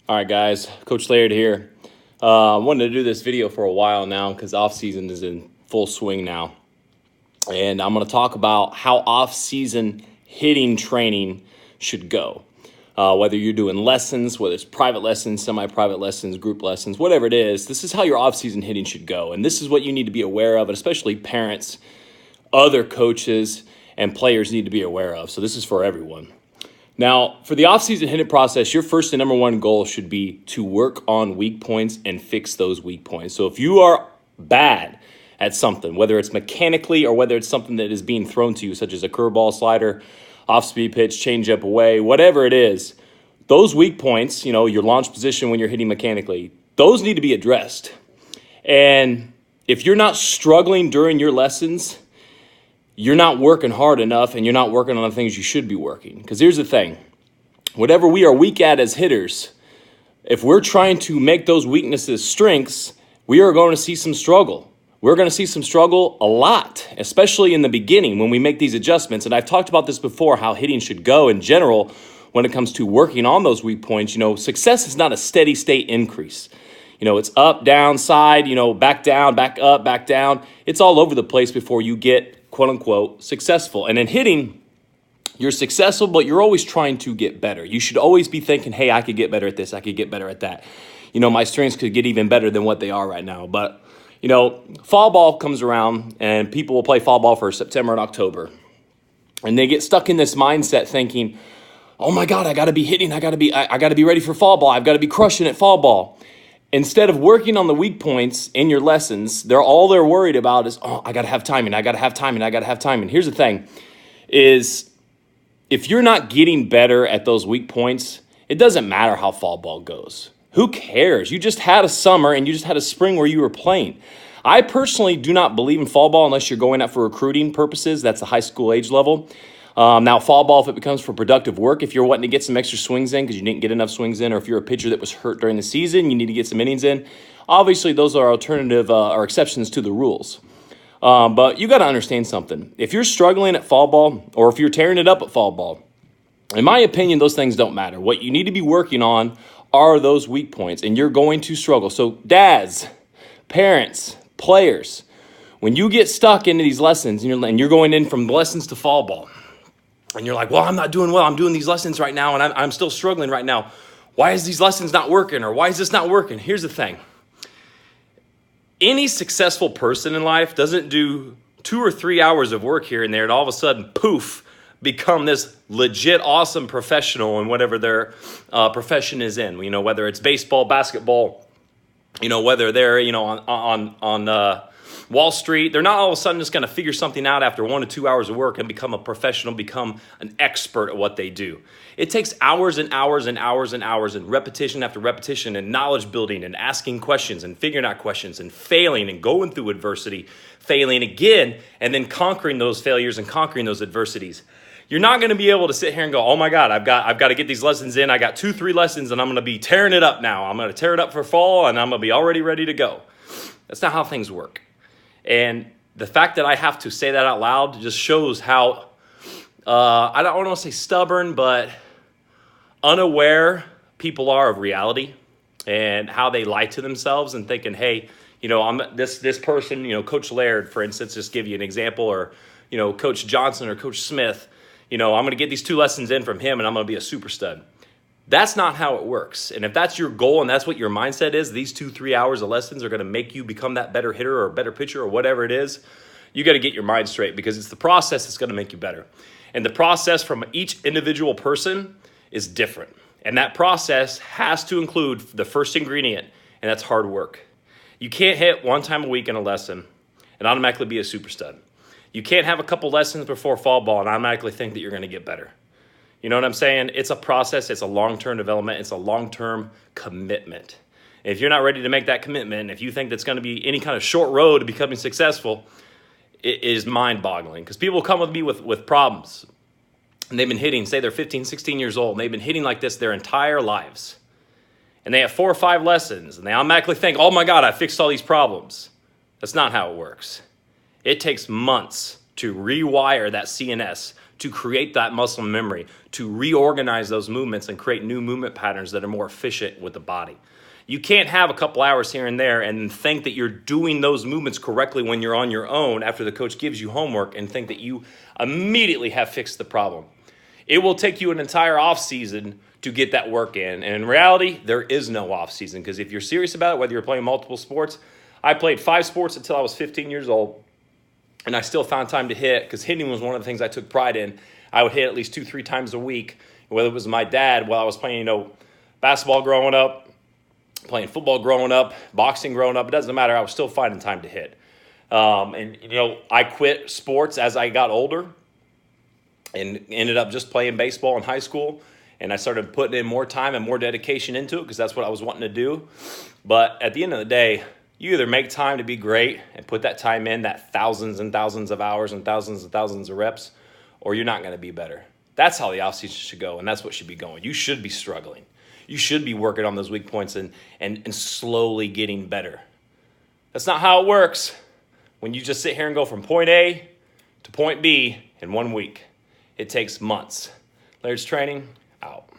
All right, guys, Coach Laird here. I wanted to do this video for a while now because off-season is in full swing now. And I'm going to talk about how off-season hitting training should go. Whether you're doing lessons, whether it's private lessons, semi-private lessons, group lessons, whatever it is, this is how your off-season hitting should go. And this is what you need to be aware of, and especially parents, other coaches, and players need to be aware of. So this is for everyone. Now, for the off-season hitting process, your first and number one goal should be to work on weak points and fix those weak points. So if you are bad at something, whether it's mechanically or whether it's something that is being thrown to you, such as a curveball, slider, off-speed pitch, changeup away, whatever it is, those weak points, your launch position when you're hitting mechanically, those need to be addressed. And if you're not struggling during your lessons, you're not working hard enough and you're not working on the things you should be working. Because here's the thing, whatever we are weak at as hitters, if we're trying to make those weaknesses strengths, we are going to see some struggle. We're going to see some struggle a lot, especially in the beginning when we make these adjustments. And I've talked about this before, how hitting should go in general when it comes to working on those weak points. Success is not a steady state increase. It's up, down, side, back down, back up, back down. It's all over the place before you get quote unquote successful. And in hitting, you're successful, but you're always trying to get better. You should always be thinking, hey, I could get better at this. I could get better at that. My strengths could get even better than what they are right now. But, fall ball comes around and people will play fall ball for September and October. And they get stuck in this mindset thinking, oh my God, I got to be hitting. I got to be ready for fall ball. I've got to be crushing at fall ball. Instead of working on the weak points in your lessons, they're worried about is, I got to have timing. I got to have timing. I got to have timing. Here's the thing is, if you're not getting better at those weak points, it doesn't matter how fall ball goes. Who cares? You just had a summer and you just had a spring where you were playing. I personally do not believe in fall ball unless you're going out for recruiting purposes. That's the high school age level. Now, fall ball, if it becomes for productive work, if you're wanting to get some extra swings in because you didn't get enough swings in, or if you're a pitcher that was hurt during the season, you need to get some innings in. Obviously, those are alternative or exceptions to the rules. But you got to understand something. If you're struggling at fall ball or if you're tearing it up at fall ball, in my opinion, those things don't matter. What you need to be working on are those weak points, and you're going to struggle. So dads, parents, players, when you get stuck into these lessons and you're going in from lessons to fall ball, and you're like, well, I'm not doing well. I'm doing these lessons right now, and I'm still struggling right now. Why is these lessons not working, or why is this not working? Here's the thing. Any successful person in life doesn't do 2 or 3 hours of work here and there, and all of a sudden, poof, become this legit awesome professional in whatever their profession is in. Whether it's baseball, basketball, whether they're on Wall Street, they're not all of a sudden just going to figure something out after 1 to 2 hours of work and become a professional, become an expert at what they do. It takes hours and hours and hours and hours and repetition after repetition and knowledge building and asking questions and figuring out questions and failing and going through adversity, failing again, and then conquering those failures and conquering those adversities. You're not going to be able to sit here and go, oh my God, I've got to get these lessons in. I got 2-3 lessons and I'm going to be tearing it up now. I'm going to tear it up for fall and I'm going to be already ready to go. That's not how things work. And the fact that I have to say that out loud just shows how, I don't want to say stubborn, but unaware people are of reality and how they lie to themselves and thinking, hey, I'm this person, Coach Laird, for instance, just give you an example, or, Coach Johnson or Coach Smith, I'm going to get these 2 lessons in from him and I'm going to be a super stud. That's not how it works. And if that's your goal and that's what your mindset is, these 2-3 hours of lessons are going to make you become that better hitter or better pitcher or whatever it is, you got to get your mind straight, because it's the process that's going to make you better. And the process from each individual person is different. And that process has to include the first ingredient, and that's hard work. You can't hit 1 time a week in a lesson and automatically be a super stud. You can't have a couple lessons before fall ball and automatically think that you're going to get better. You know what I'm saying? It's a process. It's a long-term development. It's a long-term commitment. If you're not ready to make that commitment, if you think that's going to be any kind of short road to becoming successful, it is mind-boggling. Because people come with me with problems, and they've been hitting, say they're 15, 16 years old, and they've been hitting like this their entire lives. And they have 4 or 5 lessons, and they automatically think, oh my God, I fixed all these problems. That's not how it works. It takes months to rewire that CNS, to create that muscle memory, to reorganize those movements and create new movement patterns that are more efficient with the body. You can't have a couple hours here and there and think that you're doing those movements correctly when you're on your own after the coach gives you homework and think that you immediately have fixed the problem. It will take you an entire off season to get that work in. And in reality, there is no off season, because if you're serious about it, whether you're playing multiple sports, I played 5 sports until I was 15 years old, and I still found time to hit, because hitting was one of the things I took pride in. I would hit at least 2-3 times a week, whether it was my dad while I was playing, basketball growing up, playing football growing up, boxing growing up. It doesn't matter. I was still finding time to hit. I quit sports as I got older and ended up just playing baseball in high school. And I started putting in more time and more dedication into it because that's what I was wanting to do. But at the end of the day, you either make time to be great and put that time in, that thousands and thousands of hours and thousands of reps, or you're not going to be better. That's how the offseason should go, and that's what should be going. You should be struggling. You should be working on those weak points and slowly getting better. That's not how it works when you just sit here and go from point A to point B in 1 week. It takes months. Laird's Training, out.